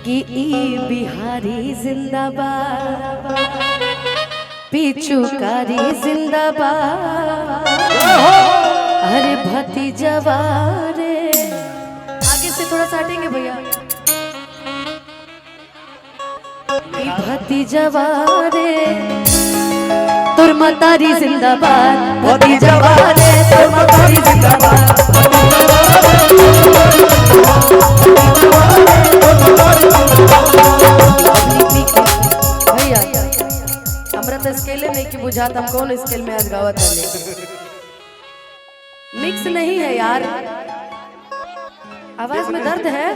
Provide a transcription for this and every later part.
कि ई बिहारी जिंदाबाद, पिचुकारी जिंदाबाद, अरे भतीजवा रे। आगे से थोड़ा सा हटेंगे भैया। भतीजवा रे तोर मतारी जिंदाबाद, भतीजवा रे तोर मतारी जिंदाबाद। भैया हमरा तो स्केल नहीं कि बुझात हम कौन स्केल में आज गावत है। मिक्स नहीं है यार, आवाज में दर्द है।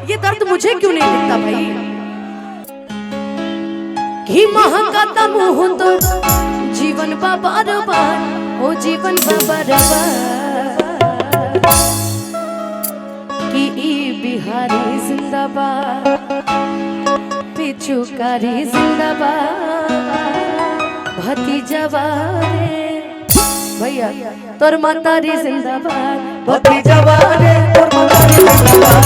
ये दर्द मुझे क्यों नहीं दिखता भाई? कि महंगा मुँह तो जीवन बाबा रबार, ओ जीवन बाबा रबार। कि ई बिहारी जिंदाबाद, पिचुकारी जिंदाबाद, भतीजवा रे भैया तोर मतारी जिंदाबाद, भतीजवा रे तोर मतारी जिंदाबाद,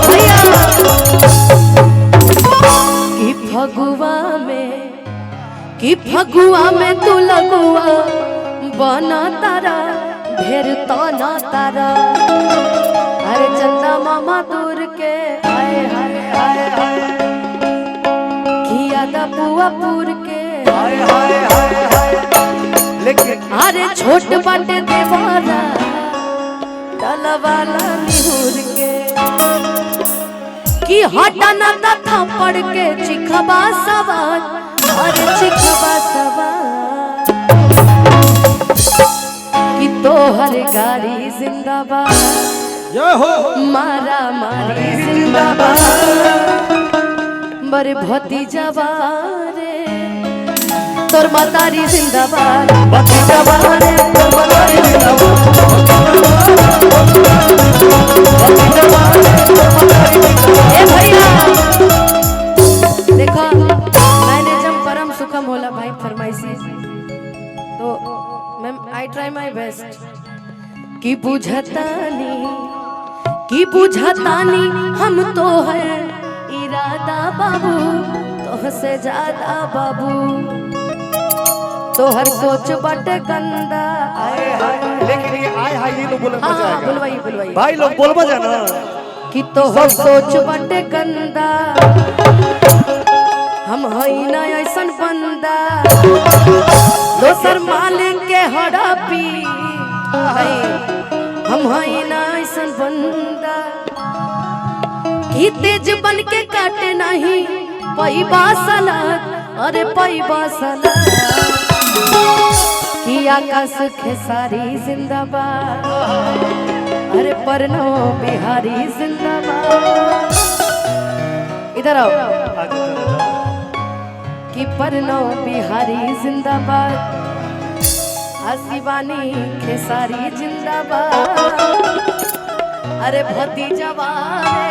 भैया। कि फगुआ में तू लगुआ बना तारा, ढेर तना तारा। अरे चंदा मामा दूर के हाय हाय हाय हाय, खिया दा पुआ पूर के हाय हाय हाय हाय। लेकिन अरे छोट बाटे देवारा, डाला वाला निहुर के। कि हटा ना था पड़ के चिखबा सवार, अरे चिखबा सवार। कि तोहर गाड़ी जिंदाबाद, जय हो मारा मारी जिंदाबाद, बड़े भतीजवा रे तोर मतारी जिंदाबाद, भतीजवा रे तोर मतारी जिंदाबाद, भतीजवा रे तोर मतारी जिंदाबाद। ए भैया देखो मैंने जब परम सुखम होला भाई फरमाइशी, तो मैं आई ट्राई माय बेस्ट। कि बुझतानी हम तो है इरादा बाबू, तो से ज्यादा बाबू तोहर सोच बटे गंदा। आए हाय लेकिन ये आए हाय ये लोग बोलना चाहेगा। बुलवाई भाई लोग बोलबा जाना कि तोहर सोच बटे गंदा, हम हई ना ऐसन बंदा, दोसर मालिक के हड़पी हम हई ना ऐसन बंदा। कि तेज बन के काटे नहीं पैबा सलाद, अरे पैबा सलाद। कि आकाश खेसारी जिंदाबाद, अरे परनो बिहारी जिंदाबाद। इधर आओ। कि परनो बिहारी जिंदाबाद, शिवानी खेसारी जिंदाबाद, अरे भतीजवा रे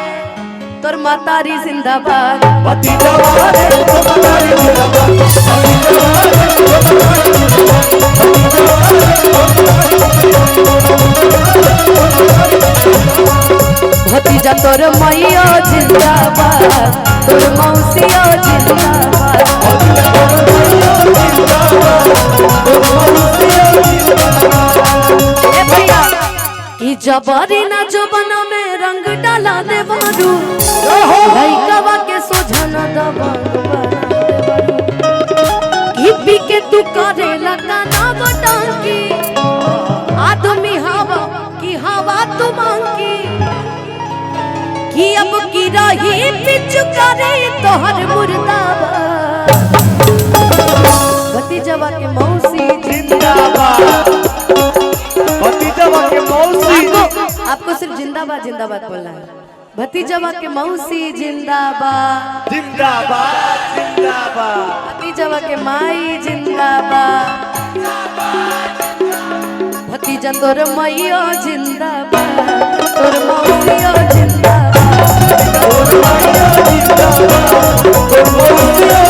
तोर मतारी जिंदाबाद, भतीजवा रे तोर मतारी जिंदाबाद, भतीजा तोर मैया जिंदाबाद, तोर मौसिया जिंदाबाद, जबारी ना जबाना में रंग डाला दे बारू, लइकावा के सोझा ना दबांग बना दे बारू। कि के तू करे लगा ना बटांगी, आदमी हवा की हवा तू मांगी। कि अब की रही पिचु करे तोहर मुर्दाबाद, भतीजवा के मौसी जिंदाबाद, भतीजवा के मौसी। आपको सिर्फ जिंदाबाद जिंदाबाद बोलना है। भतीजवा के मौसी जिंदाबाद, जिंदाबाद जिंदाबाद। भतीजवा के माई जिंदाबाद, भतीजा तोर मैया जिंदाबाद, तोर मौसिया जिंदाबाद, तोर मैया जिंदाबाद, तोर मौसिया